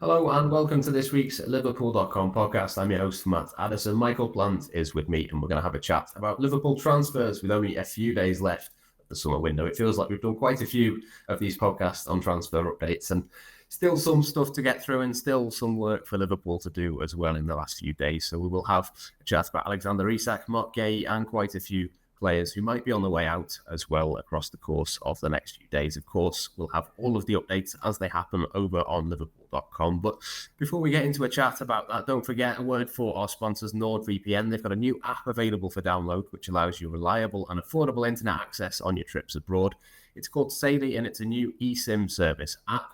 Hello and welcome to this week's Liverpool.com podcast. I'm your host, Matt Addison. Michael Plant is with me and we're going to have a chat about Liverpool transfers with only a few days left of the summer window. It feels like we've done quite a few of these podcasts on transfer updates and still some stuff to get through and still some work for Liverpool to do as well in the last few days. So we will have a chat about Alexander Isak, Marc Guehi and quite a few players who might be on the way out as well across the course of the next few days. Of course, we'll have all of the updates as they happen over on Liverpool.com. But before we get into a chat about that, don't forget a word for our sponsors, NordVPN. They've got a new app available for download, which allows you reliable and affordable internet access on your trips abroad. It's called Saily and it's a new eSIM service app.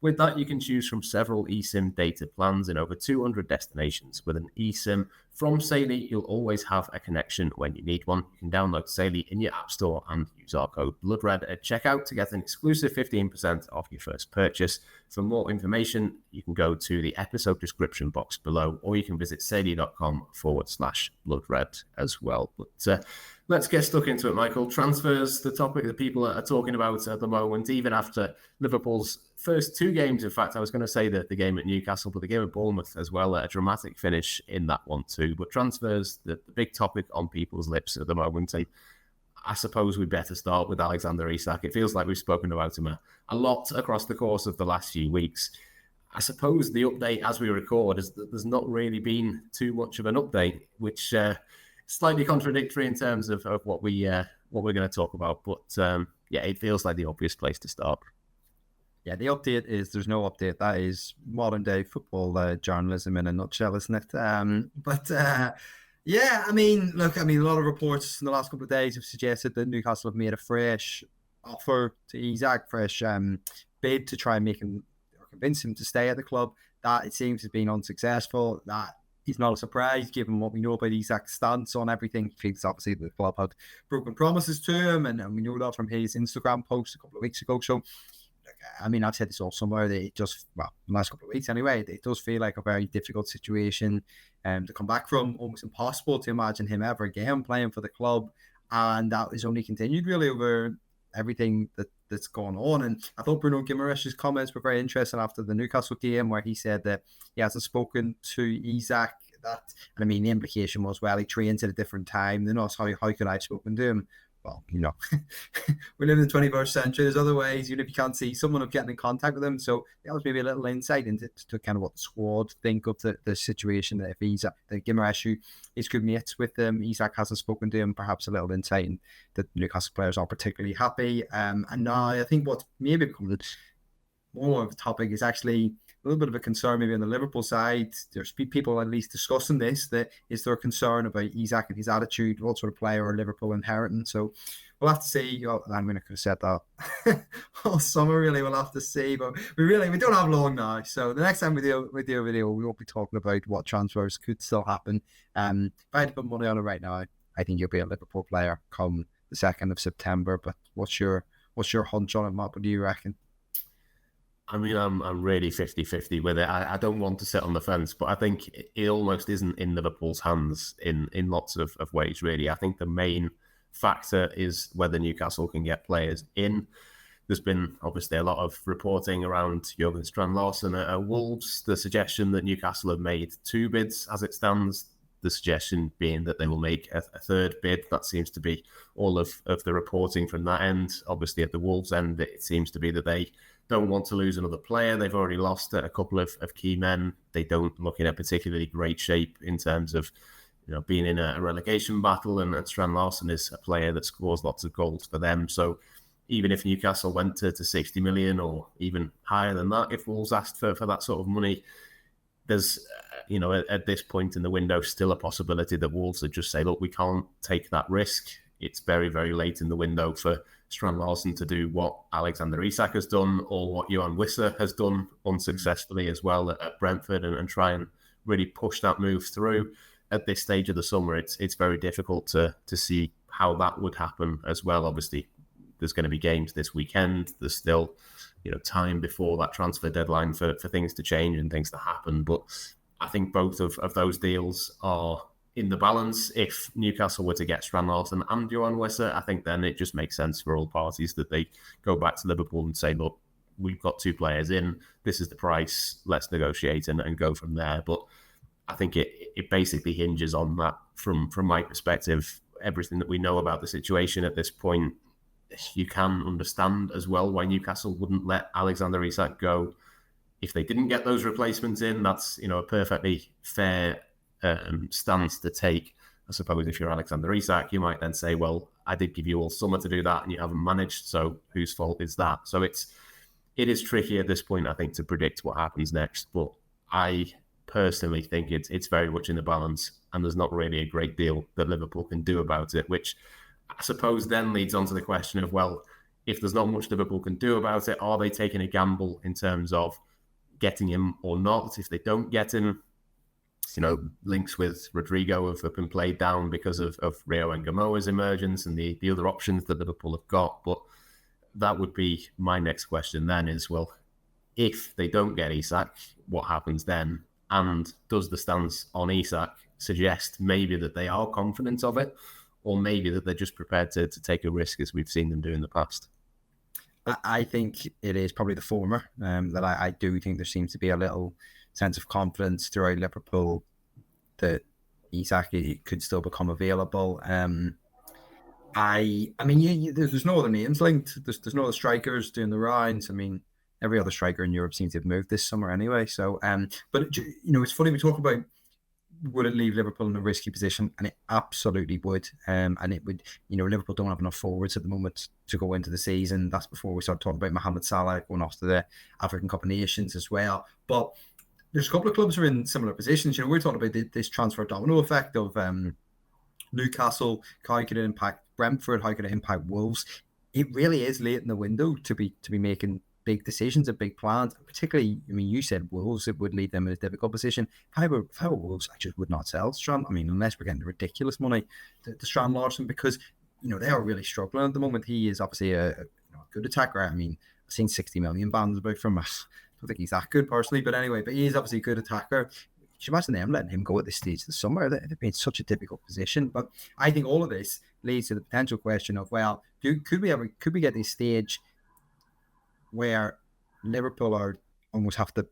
With that, you can choose from several eSIM data plans in over 200 destinations. With an eSIM from Saily, you'll always have a connection when you need one. You can download Saily in your app store and use our code BLOODRED at checkout to get an exclusive 15% off your first purchase. For more information, you can go to the episode description box below, or you can visit saily.com/BloodRed as well. But let's get stuck into it, Michael. Transfers, the topic that people are talking about at the moment, even after Liverpool's first two games. In fact, I was going to say that the game at Newcastle, but the game at Bournemouth as well, a dramatic finish in that one too. But transfers, the big topic on people's lips at the moment. I suppose we better start with Alexander Isak. It feels like we've spoken about him a lot across the course of the last few weeks. I suppose the update as we record is that there's not really been too much of an update, which slightly contradictory in terms of what we're going to talk about. But it feels like the obvious place to start. Yeah, the update is there's no update. That is modern day football journalism in a nutshell, isn't it? A lot of reports in the last couple of days have suggested that Newcastle have made a fresh offer to Isak, fresh bid to try and make him or convince him to stay at the club. That it seems has been unsuccessful. That is not a surprise given what we know about Isak's stance on everything. He thinks obviously the club had broken promises to him, and we know that from his Instagram post a couple of weeks ago. So, I've said this all somewhere. That the last couple of weeks anyway, it does feel like a very difficult situation to come back from. Almost impossible to imagine him ever again playing for the club, and that is only continued really over everything that's gone on. And I thought Bruno Guimaraes' comments were very interesting after the Newcastle game, where he said that he hasn't spoken to Isak. The implication was, well, he trains at a different time. Then also, how could I have spoken to him? Well, we live in the 21st century. There's other ways, even if you can't see someone, of getting in contact with them. So that was maybe a little insight into kind of what the squad think of the situation. That if Isak, the Guimaraes, who is good mates with them, Isak hasn't spoken to him, perhaps a little insight in that Newcastle players aren't particularly happy. And now I think what maybe becomes more of a topic is actually a little bit of a concern maybe on the Liverpool side. There's people at least discussing this, that is there a concern about Isak and his attitude, what sort of player are Liverpool inheriting. So we'll have to see. I could have said that all summer really. We'll have to see, but we don't have long now. So the next time we do a video, we won't be talking about what transfers could still happen. If I had to put money on it right now, I think you'll be a Liverpool player come the 2nd of September. But what's your hunch on it, Matt? What do you reckon? I'm really 50-50 with it. I don't want to sit on the fence, but I think it almost isn't in Liverpool's hands in lots of ways, really. I think the main factor is whether Newcastle can get players in. There's been obviously a lot of reporting around Jurgen Strand-Larsen at Wolves, the suggestion that Newcastle have made 2 bids as it stands, the suggestion being that they will make a third bid. That seems to be all of the reporting from that end. Obviously at the Wolves end, it seems to be that they don't want to lose another player. They've already lost a couple of key men. They don't look in a particularly great shape in terms of being in a relegation battle, and Strand-Larsen is a player that scores lots of goals for them. So even if Newcastle went to 60 million or even higher than that, if Wolves asked for that sort of money, there's at this point in the window still a possibility that Wolves would just say, look, we can't take that risk. It's very, very late in the window for Strand-Larsen to do what Alexander Isak has done, or what Yoane Wissa has done unsuccessfully as well at Brentford, and try and really push that move through. At this stage of the summer, it's very difficult to see how that would happen as well. Obviously, there's going to be games this weekend. There's still time before that transfer deadline for things to change and things to happen. But I think both of those deals are in the balance. If Newcastle were to get Strand-Larsen and Yoane Wissa, I think then it just makes sense for all parties that they go back to Liverpool and say, look, we've got 2 players in, this is the price, let's negotiate and go from there. But I think it basically hinges on that from my perspective. Everything that we know about the situation at this point, you can understand as well why Newcastle wouldn't let Alexander Isak go if they didn't get those replacements in. That's, a perfectly fair stance to take. I suppose if you're Alexander Isak, you might then say, well, I did give you all summer to do that and you haven't managed, so whose fault is that? So it is tricky at this point, I think, to predict what happens next. But I personally think it's very much in the balance, and there's not really a great deal that Liverpool can do about it, which I suppose then leads on to the question of, well, if there's not much Liverpool can do about it, are they taking a gamble in terms of getting him or not? If they don't get him, links with Rodrigo have been played down because of Rio and Gamoa's emergence and the other options that Liverpool have got. But that would be my next question then is, well, if they don't get Isak, what happens then? And does the stance on Isak suggest maybe that they are confident of it, or maybe that they're just prepared to take a risk as we've seen them do in the past? I think it is probably the former, that I do think there seems to be a little sense of confidence throughout Liverpool that Isak could still become available. I mean, there's no other names linked. There's no other strikers doing the rounds. I mean, every other striker in Europe seems to have moved this summer anyway. So, but it's funny we talk about, would it leave Liverpool in a risky position? And it absolutely would. And it would, Liverpool don't have enough forwards at the moment to go into the season. That's before we start talking about Mohamed Salah going off to the African Cup of Nations as well. But there's a couple of clubs who are in similar positions. We're talking about this transfer domino effect of Newcastle. How could it impact Brentford? How could it impact Wolves? It really is late in the window to be making big decisions and big plans. Particularly, I mean, you said Wolves, it would leave them in a difficult position. However, Wolves, I just would not sell Strand. I mean, unless we're getting ridiculous money to Strand Larson, because they are really struggling at the moment. He is obviously a good attacker. I mean, I've seen 60 million bands about from us. I don't think he's that good personally, but anyway, but he is obviously a good attacker. Can you imagine them letting him go at this stage of the summer? They've been in such a difficult position. But I think all of this leads to the potential question of, well, could we get this stage where Liverpool are almost have to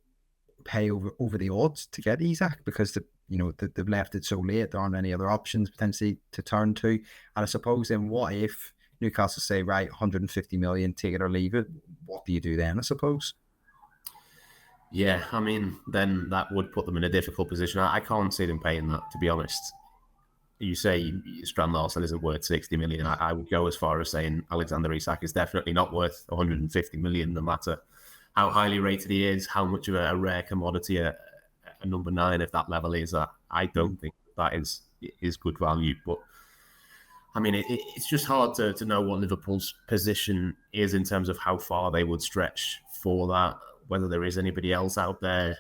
pay over the odds to get Isak, because they've left it so late, there aren't any other options potentially to turn to. And I suppose then, what if Newcastle say, right, 150 million, take it or leave it? What do you do then, I suppose? Yeah, I mean, then that would put them in a difficult position. I can't see them paying that, to be honest. You say Strand Larson isn't worth 60 million. I would go as far as saying Alexander Isak is definitely not worth 150 million, no matter how highly rated he is, how much of a rare commodity a number 9 at that level is. I don't think that is good value. But I mean, it's just hard to know what Liverpool's position is in terms of how far they would stretch for that, whether there is anybody else out there.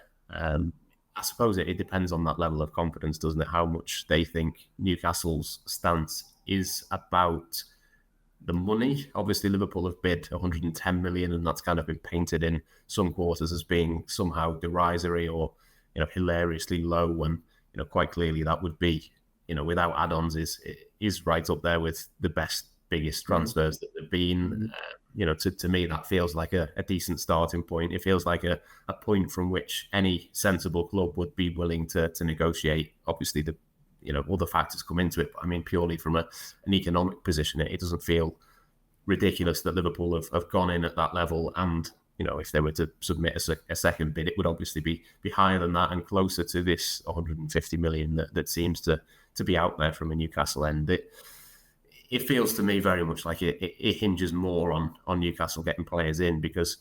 I suppose it depends on that level of confidence, doesn't it? How much they think Newcastle's stance is about the money. Obviously, Liverpool have bid 110 million, and that's kind of been painted in some quarters as being somehow derisory or hilariously low. When quite clearly that would be without add-ons is right up there with the best, biggest transfers that have been. To me, that feels like a decent starting point. It feels like a point from which any sensible club would be willing to negotiate. Obviously, the other factors come into it, but I mean, purely from an economic position, it doesn't feel ridiculous that Liverpool have gone in at that level. And if they were to submit a second bid, it would obviously be higher than that and closer to this 150 million that seems to be out there from a Newcastle end. It feels to me very much like it hinges more on Newcastle getting players in, because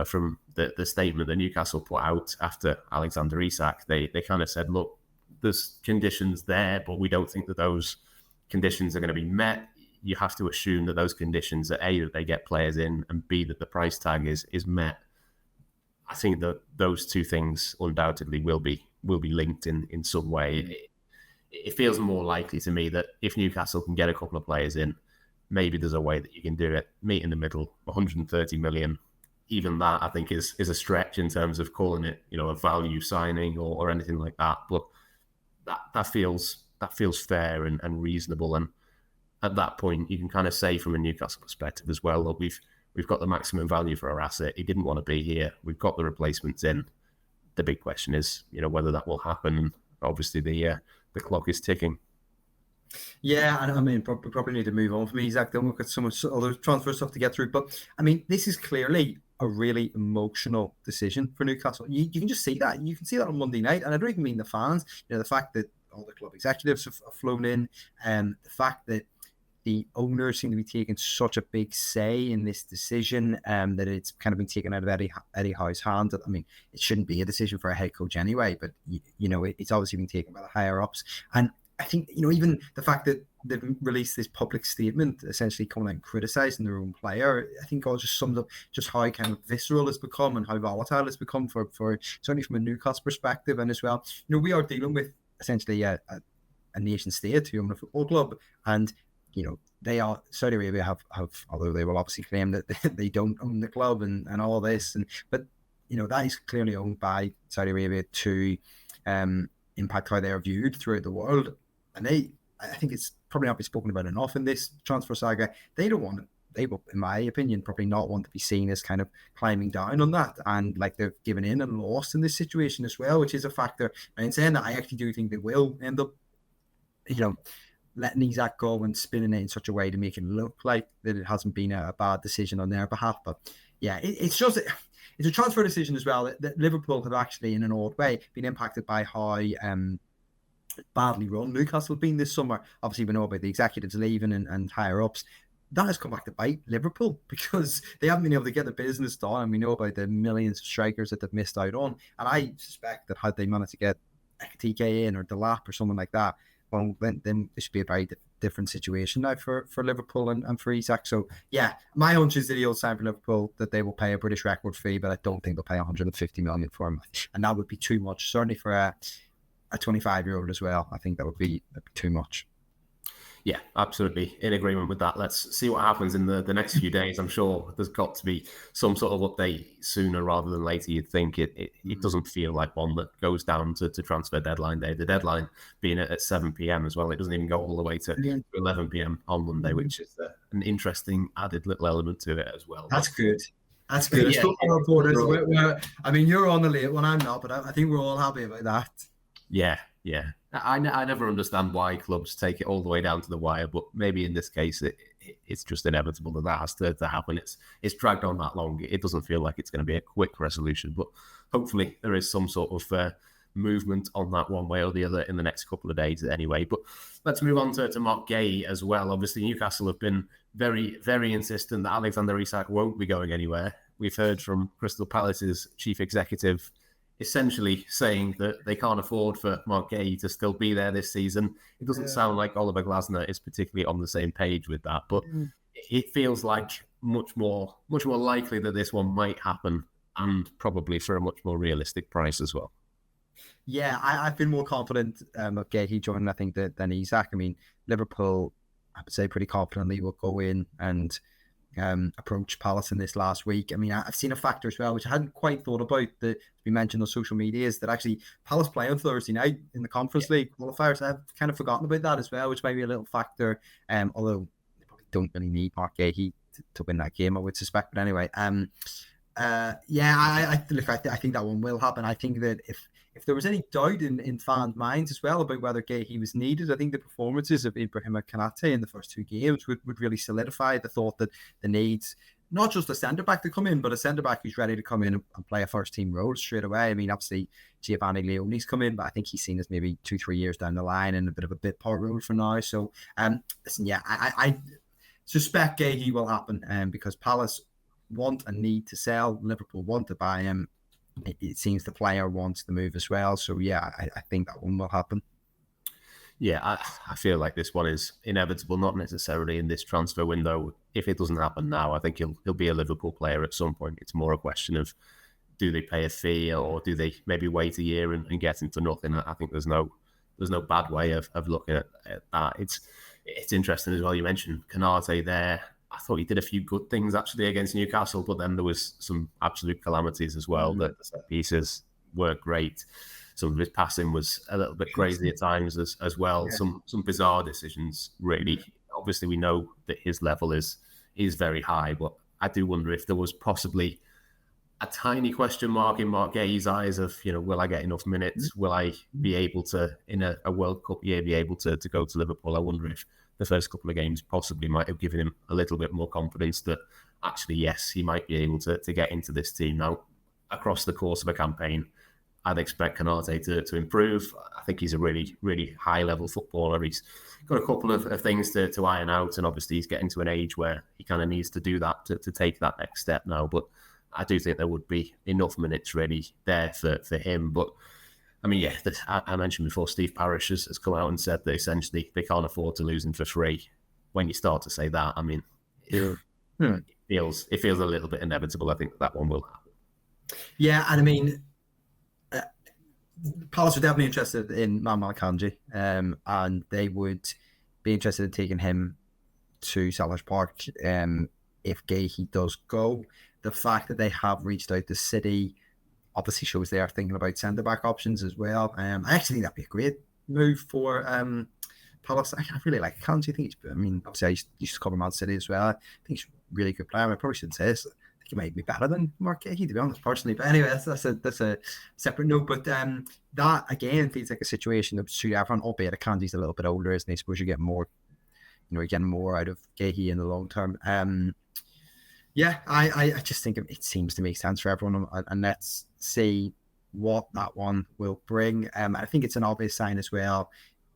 from the statement that Newcastle put out after Alexander Isak, they kind of said, look, there's conditions there, but we don't think that those conditions are going to be met. You have to assume that those conditions are A, that they get players in, and B, that the price tag is met. I think that those two things undoubtedly will be linked in some way. It feels more likely to me that if Newcastle can get a couple of players in, maybe there's a way that you can do it. Meet in the middle, 130 million. Even that, I think, is a stretch in terms of calling it, a value signing or anything like that. But that feels fair and reasonable. And at that point, you can kind of say from a Newcastle perspective as well, look, We've got the maximum value for our asset. He didn't want to be here. We've got the replacements in. The big question is, whether that will happen. And obviously, the clock is ticking. Yeah, and I mean, probably need to move on from Isak. Then we've got so much other transfer stuff to get through. But I mean, this is clearly a really emotional decision for Newcastle. You can just see that. You can see that on Monday night, and I don't even mean the fans. The fact that all the club executives have flown in, and the fact that the owners seem to be taking such a big say in this decision, that it's kind of been taken out of Eddie Howe's hands. I mean, it shouldn't be a decision for a head coach anyway, but it's obviously been taken by the higher ups. And I think, even the fact that they've released this public statement essentially coming out and criticising their own player, I think all just sums up just how kind of visceral it's become and how volatile it's become for certainly from a Newcastle perspective. And as well, we are dealing with essentially a nation state who own a football club, and they are, Saudi Arabia have, although they will obviously claim that they don't own the club and all this, but that is clearly owned by Saudi Arabia to impact how they are viewed throughout the world. And I think it's probably not been spoken about enough in this transfer saga. They don't want it. They will, in my opinion, probably not want to be seen as kind of climbing down on that, and like they've given in and lost in this situation as well, which is a factor. And in saying that, I actually do think they will end up, letting Isak go and spinning it in such a way to make it look like that it hasn't been a bad decision on their behalf. But yeah, it's a transfer decision as well that Liverpool have actually, in an odd way, been impacted by how badly run Newcastle have been this summer. Obviously, we know about the executives leaving and higher ups. That has come back to bite Liverpool because they haven't been able to get the business done, and we know about the millions of strikers that they've missed out on. And I suspect that had they managed to get TK in or Delap or something like that, well, then it should be a very different situation now for Liverpool and for Isak. So yeah, my hunch is that he'll sign for Liverpool, that they will pay a British record fee, but I don't think they'll pay 150 million for him, and that would be too much, certainly for a 25-year-old as well. I think that would be too much. Yeah, absolutely. In agreement with that. Let's see what happens in the next few days. I'm sure there's got to be some sort of update sooner rather than later. You'd think it doesn't feel like one that goes down to transfer deadline day. The deadline being at 7 p.m. as well. It doesn't even go all the way to 11 p.m. on Monday, which is an interesting added little element to it as well. That's good. That's good. Yeah, reporters. I mean, you're on the late one, I'm not, but I think we're all happy about that. Yeah. I never understand why clubs take it all the way down to the wire, but maybe in this case it's just inevitable that has to happen. It's dragged on that long. It doesn't feel like it's going to be a quick resolution, but hopefully there is some sort of movement on that one way or the other in the next couple of days anyway. But let's move on to Marc Guehi as well. Obviously, Newcastle have been very, very insistent that Alexander Isak won't be going anywhere. We've heard from Crystal Palace's chief executive essentially saying that they can't afford for Marc Guehi to still be there this season. It doesn't sound like Oliver Glasner is particularly on the same page with that, but it feels like much more likely that this one might happen, and probably for a much more realistic price as well. Yeah, I've been more confident of Guehi joining, I think, than Isak. I mean, Liverpool, I would say pretty confidently, will go in and approach Palace in this last week. I mean, I've seen a factor as well, which I hadn't quite thought about, that we mentioned on social media, is that actually Palace play on Thursday night in the Conference League qualifiers. I've kind of forgotten about that as well, which might be a little factor, although they probably don't really need Marc Guehi to win that game, I would suspect. But anyway, I think that one will happen. I think that if there was any doubt in fans' minds as well about whether Guehi was needed, I think the performances of Ibrahima Konate in the first two games would really solidify the thought that the needs, not just a centre-back to come in, but a centre-back who's ready to come in and play a first-team role straight away. I mean, obviously, Giovanni Leone's come in, but I think he's seen as maybe 2-3 years down the line and a bit of a bit part role for now. So, listen, yeah, I suspect Guehi will happen because Palace want and need to sell. Liverpool want to buy him. It seems the player wants the move as well. So, yeah, I think that one will happen. Yeah, I feel like this one is inevitable, not necessarily in this transfer window. If it doesn't happen now, I think he'll be a Liverpool player at some point. It's more a question of, do they pay a fee or do they maybe wait a year and get him for nothing? I think there's no bad way of looking at that. It's interesting as well. You mentioned Konate there. I thought he did a few good things actually against Newcastle, but then there was some absolute calamities as well. That the set pieces weren't great. Some of his passing was a little bit crazy at times as well. Yeah. Some bizarre decisions, really. Obviously, we know that his level is very high, but I do wonder if there was possibly a tiny question mark in Marc Guehi's eyes of, will I get enough minutes? Will I be able to, in a World Cup year, be able to go to Liverpool? I wonder if the first couple of games possibly might have given him a little bit more confidence that actually, yes, he might be able to get into this team. Now, across the course of a campaign, I'd expect Konate to improve. I think he's a really, really high-level footballer. He's got a couple of things to iron out, and obviously he's getting to an age where he kind of needs to do that to take that next step now. But I do think there would be enough minutes really there for him. But, I mean, yeah, I mentioned before, Steve Parish has come out and said that essentially they can't afford to lose him for free. When you start to say that, I mean, it feels a little bit inevitable. I think that one will happen. Yeah, and I mean, Palace are definitely interested in Manuel Akanji, and they would be interested in taking him to Selhurst Park if Guehi does go. The fact that they have reached out to City obviously shows they are thinking about centre-back options as well. I actually think that'd be a great move for Palace. I really like Akanji. Obviously I used to cover Man City as well. I think he's a really good player. I probably shouldn't say this. I think he might be better than Marc Guehi, to be honest, personally. But anyway, that's a separate note. But that, again, feels like a situation that suits everyone, albeit Akanji's a little bit older, isn't he? I suppose you're getting more out of Guehi in the long term. Yeah, I just think it seems to make sense for everyone, and let's see what that one will bring. I think it's an obvious sign as well,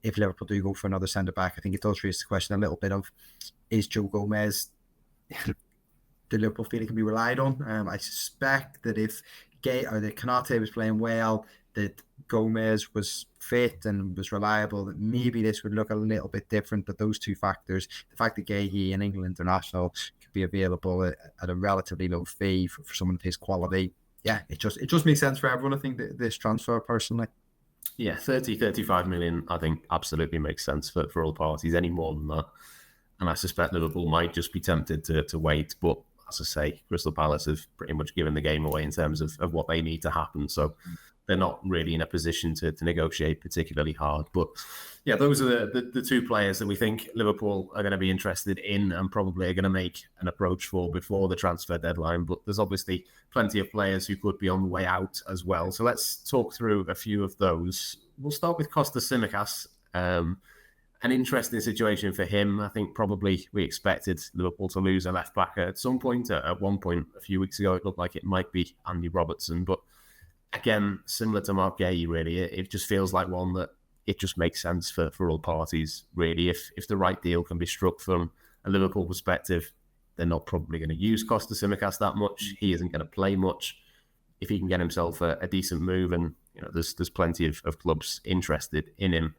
if Liverpool do go for another centre-back. I think it does raise the question a little bit of, is Joe Gomez the Liverpool feel he can be relied on? I suspect that if Konate was playing well, that Gomez was fit and was reliable, that maybe this would look a little bit different. But those two factors, the fact that Guehi, an England international, could be available at a relatively low fee for someone of his quality, yeah, it just makes sense for everyone. I think this transfer, personally. Yeah, 35 million, I think absolutely makes sense for all parties. Any more than that, and I suspect Liverpool might just be tempted to wait. But as I say, Crystal Palace have pretty much given the game away in terms of what they need to happen. So they're not really in a position to negotiate particularly hard. But yeah, those are the two players that we think Liverpool are going to be interested in and probably are going to make an approach for before the transfer deadline. But there's obviously plenty of players who could be on the way out as well. So let's talk through a few of those. We'll start with Kostas Tsimikas. An interesting situation for him. I think probably we expected Liverpool to lose a left back at some point. At one point a few weeks ago, it looked like it might be Andy Robertson. But again, similar to Marc Guehi, really, it just feels like one that it just makes sense for all parties, really. If the right deal can be struck from a Liverpool perspective, they're not probably going to use Kostas Tsimikas that much. He isn't going to play much. If he can get himself a decent move, and there's plenty of clubs interested in him,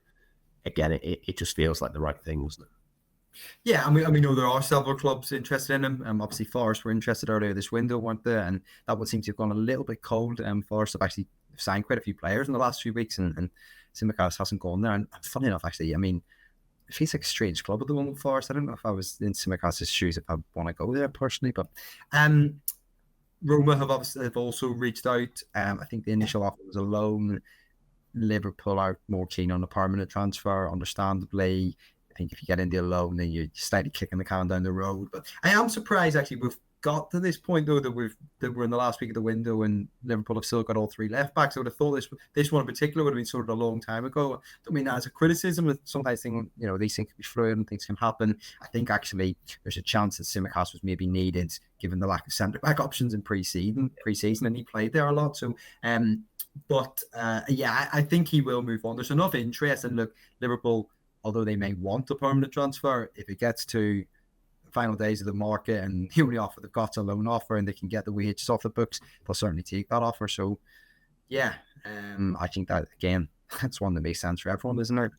again, it just feels like the right thing, wasn't it? Yeah, and we know there are several clubs interested in him. Obviously, Forest were interested earlier this window, weren't they? And that would seem to have gone a little bit cold. Forest have actually signed quite a few players in the last few weeks, and Tsimikas hasn't gone there. And funny enough, actually, I mean, it feels like a strange club at the moment, Forest. I don't know if I was in Tsimikas' shoes if I want to go there personally, but Roma have also reached out. I think the initial offer was a loan. Liverpool are more keen on a permanent transfer, understandably. I think if you get into a loan, then you're slightly kicking the can down the road. But I am surprised, actually, we've got to this point, though, that we're in the last week of the window and Liverpool have still got all three left backs. I would have thought this one in particular would have been sort of a long time ago. I don't mean that as a criticism. Sometimes these things can be fluid and things can happen. I think actually there's a chance that Tsimikas was maybe needed given the lack of centre-back options in pre-season, and he played there a lot. So, I think he will move on. There's enough interest, and look, Liverpool, although they may want a permanent transfer, if it gets to the final days of the market and the only offer they've got a loan offer and they can get the wages off the books, they'll certainly take that offer. So, yeah, I think that, again, that's one that makes sense for everyone, isn't it?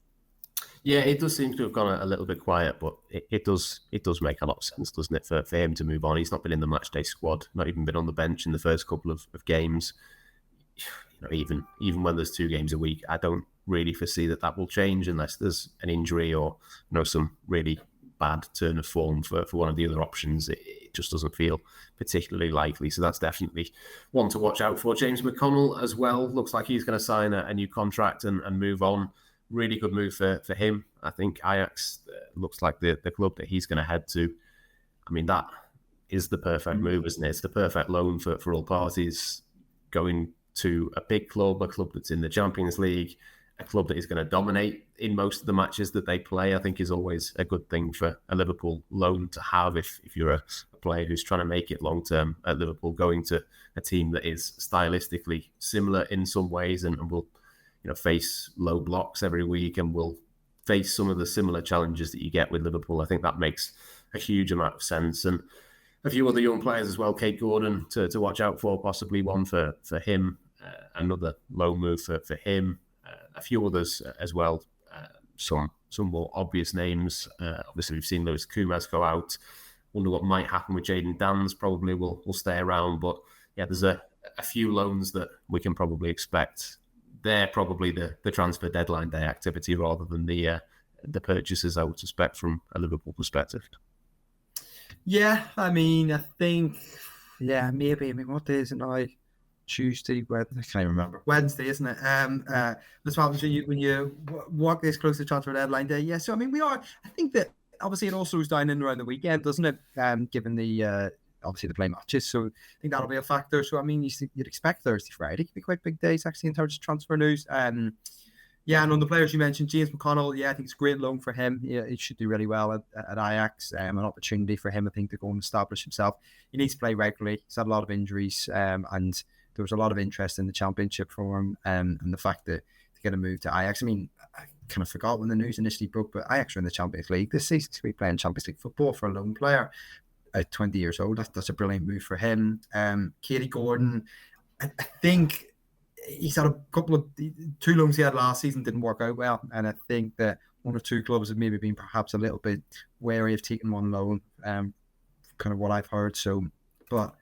Yeah, it does seem to have gone a little bit quiet, but it does make a lot of sense, doesn't it, for him to move on? He's not been in the matchday squad, not even been on the bench in the first couple of games. Even when there's 2 games a week, I don't really foresee that will change unless there's an injury or some really bad turn of form for one of the other options. It just doesn't feel particularly likely. So that's definitely one to watch out for. James McConnell as well. Looks like he's going to sign a new contract and move on. Really good move for him. I think Ajax looks like the club that he's going to head to. I mean, that is the perfect move, isn't it? It's the perfect loan for all parties. Going to a big club, a club that's in the Champions League, a club that is going to dominate in most of the matches that they play, I think is always a good thing for a Liverpool loan to have if you're a player who's trying to make it long-term at Liverpool, going to a team that is stylistically similar in some ways and will face low blocks every week and will face some of the similar challenges that you get with Liverpool. I think that makes a huge amount of sense. And a few other young players as well, Kate Gordon to watch out for, possibly one for him, another low move for him, a few others as well, some more obvious names. Obviously, we've seen Lewis Kumas go out. Wonder what might happen with Jayden Danns. Probably will stay around, but yeah, there's a few loans that we can probably expect. They're probably the transfer deadline day activity rather than the purchases, I would suspect, from a Liverpool perspective. Yeah, I think, maybe. What day is it now? Tuesday, Wednesday, I can't remember. Wednesday, isn't it? That's what happens when you walk this close to transfer deadline day. Yeah, so I think that obviously it also goes down in around the weekend, doesn't it? Given the obviously the play matches, so I think that'll be a factor. So you'd expect Thursday, Friday could be quite big days actually in terms of transfer news. And on the players you mentioned, James McConnell, I think it's a great loan for him. Yeah, he should do really well at Ajax. An opportunity for him, I think, to go and establish himself. He needs to play regularly. He's had a lot of injuries, and there was a lot of interest in the Championship for him, and the fact that to get a move to Ajax. I kind of forgot when the news initially broke, but Ajax are in the Champions League this season to be playing Champions League football for a lone player at 20 years old. That's a brilliant move for him. Katie Gordon, I think he's had a couple of two loans he had last season didn't work out well, and I think that one or two clubs have maybe been perhaps a little bit wary of taking one loan, kind of what I've heard. So, but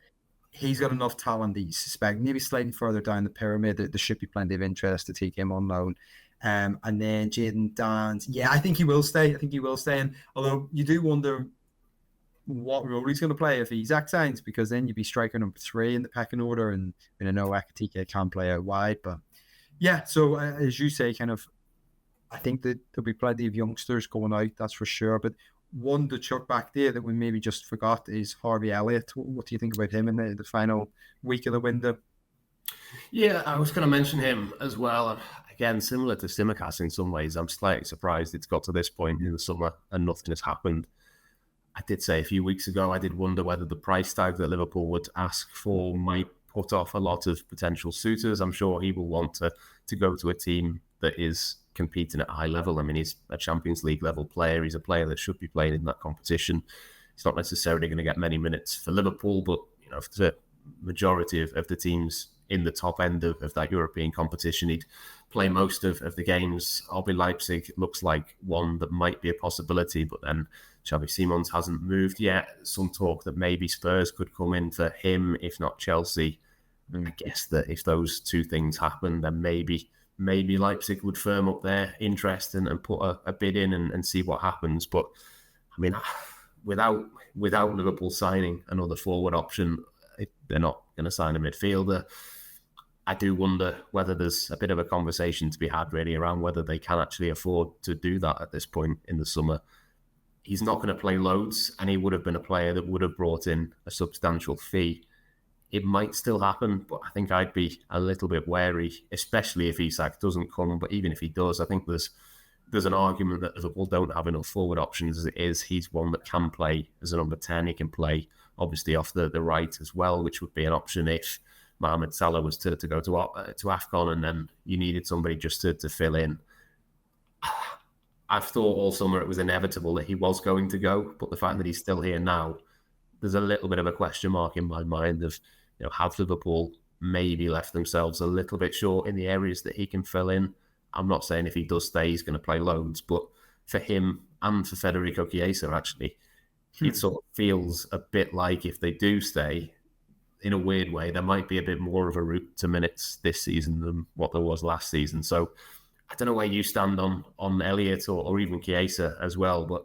he's got enough talent that you suspect maybe slightly further down the pyramid that there should be plenty of interest to take him on loan. And then Jayden Danns, I think he will stay. And although you do wonder what role he's going to play if Isak signs, because then you'd be striker number 3 in the pecking order, and I know Ekitike can play out wide. But so as you say, kind of, I think that there'll be plenty of youngsters going out, that's for sure. But one to chuck back there that we maybe just forgot is Harvey Elliott. What do you think about him in the final week of the window? Yeah, I was going to mention him as well. Again, similar to Tsimikas in some ways, I'm slightly surprised it's got to this point in the summer and nothing has happened. I did say a few weeks ago, I did wonder whether the price tag that Liverpool would ask for might put off a lot of potential suitors. I'm sure he will want to go to a team that is competing at a high level. He's a Champions League level player. He's a player that should be playing in that competition. He's not necessarily going to get many minutes for Liverpool, but for the majority of the teams in the top end of that European competition, he'd play most of the games. RB Leipzig looks like one that might be a possibility, but then Xavi Simons hasn't moved yet. Some talk that maybe Spurs could come in for him, if not Chelsea. I guess that if those two things happen, then maybe Leipzig would firm up their interest and put a bid in and see what happens. But without Liverpool signing another forward option, they're not going to sign a midfielder. I do wonder whether there's a bit of a conversation to be had really around whether they can actually afford to do that at this point in the summer. He's not going to play loads, and he would have been a player that would have brought in a substantial fee. It might still happen, but I think I'd be a little bit wary, especially if Isak doesn't come. But even if he does, I think there's an argument that Liverpool don't have enough forward options as it is. He's one that can play as a number 10. He can play, obviously, off the right as well, which would be an option if Mohamed Salah was to go to AFCON and then you needed somebody just to fill in. I've thought all summer it was inevitable that he was going to go, but the fact that he's still here now, there's a little bit of a question mark in my mind of, have Liverpool maybe left themselves a little bit short in the areas that he can fill in? I'm not saying if he does stay, he's going to play loads, but for him and for Federico Chiesa, actually, it sort of feels a bit like if they do stay, in a weird way, there might be a bit more of a route to minutes this season than what there was last season. So I don't know where you stand on Elliott or even Chiesa as well, but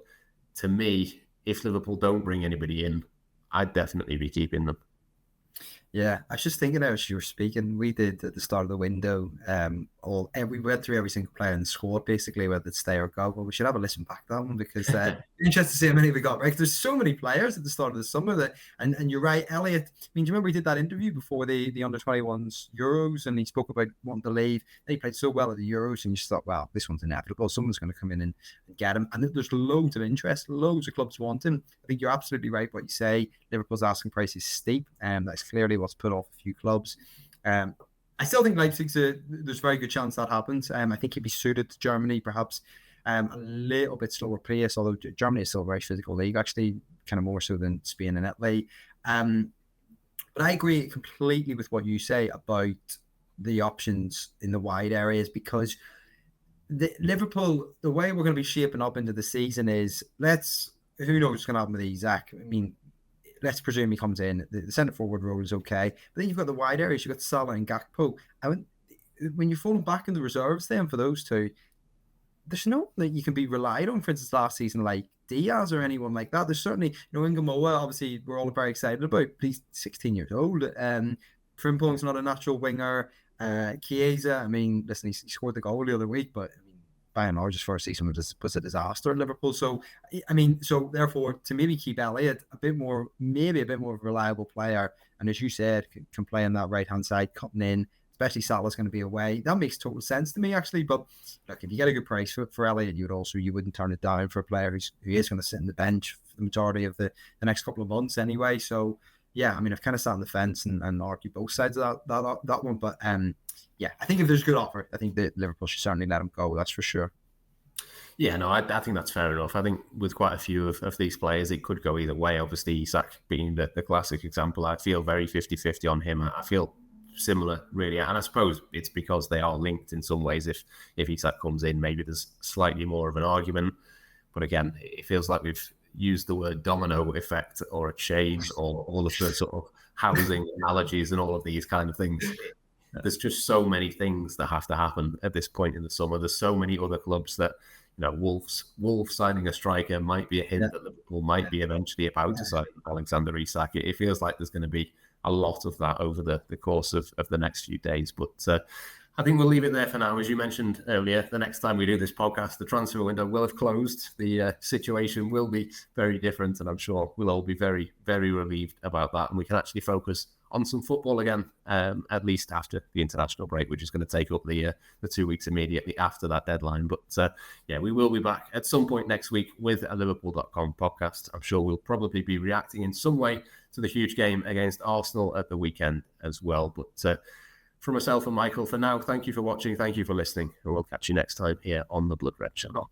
to me, if Liverpool don't bring anybody in, I'd definitely be keeping them. Yeah, I was just thinking as you were speaking, we did at the start of the window, we went through every single player in the squad, basically, whether it's stay or go. Well, we should have a listen back to that one because interested to see how many we got right. 'Cause there's so many players at the start of the summer and you're right, Elliot. I mean, do you remember he did that interview before the under-21s Euros, and he spoke about wanting to leave. He played so well at the Euros, and you just thought, well, this one's inevitable. Someone's going to come in and get him. And there's loads of interest, loads of clubs want him. I think you're absolutely right what you say. Liverpool's asking price is steep, and that's clearly what's put off a few clubs. I still think there's a very good chance that happens. I think he'd be suited to Germany, perhaps a little bit slower pace, although Germany is still a very physical league, actually, kind of more so than Spain and Italy. But I agree completely with what you say about the options in the wide areas, because Liverpool, the way we're going to be shaping up into the season is, who knows what's going to happen with Isak. I mean, let's presume he comes in. The centre forward role is okay, but then you've got the wide areas. You've got Salah and Gakpo. And when you're falling back in the reserves, then for those two, there's no that you can be relied on. For instance, last season, like Diaz or anyone like that. There's certainly, Ingamoa, obviously, we're all very excited about. But he's 16 years old. Frimpong's not a natural winger. Chiesa, I mean, listen, he scored the goal the other week, but I mean, by and large, his first season was a disaster at Liverpool. So, I mean, therefore, to maybe keep Elliott maybe a bit more of a reliable player, and as you said, can play on that right-hand side, cutting in, especially Salah's going to be away. That makes total sense to me, actually. But look, if you get a good price for Elliott, you wouldn't turn it down for a player who is going to sit on the bench for the majority of the next couple of months anyway. So, yeah, I mean, I've kind of sat on the fence and argued both sides of that one. But yeah, I think if there's a good offer, I think that Liverpool should certainly let him go. That's for sure. Yeah, no, I think that's fair enough. I think with quite a few of these players, it could go either way. Obviously, Isak being the classic example, I feel very 50-50 on him. I feel similar, really. And I suppose it's because they are linked in some ways. If Isak comes in, maybe there's slightly more of an argument. But again, it feels like we've used the word domino effect or a chain or all of the sort of housing analogies and all of these kind of things. There's just so many things that have to happen at this point in the summer. There's so many other clubs that, Wolves signing a striker might be a hint that Liverpool might be eventually about to sign Alexander Isak. It feels like there's going to be a lot of that over the course of the next few days. But I think we'll leave it there for now. As you mentioned earlier, the next time we do this podcast, the transfer window will have closed. The situation will be very different, and I'm sure we'll all be very, very relieved about that. And we can actually focus on some football again, at least after the international break, which is going to take up the 2 weeks immediately after that deadline. But yeah, we will be back at some point next week with a Liverpool.com podcast. I'm sure we'll probably be reacting in some way to the huge game against Arsenal at the weekend as well. But from myself and Michael, for now, thank you for watching, thank you for listening, and we'll catch you next time here on the Blood Red Channel.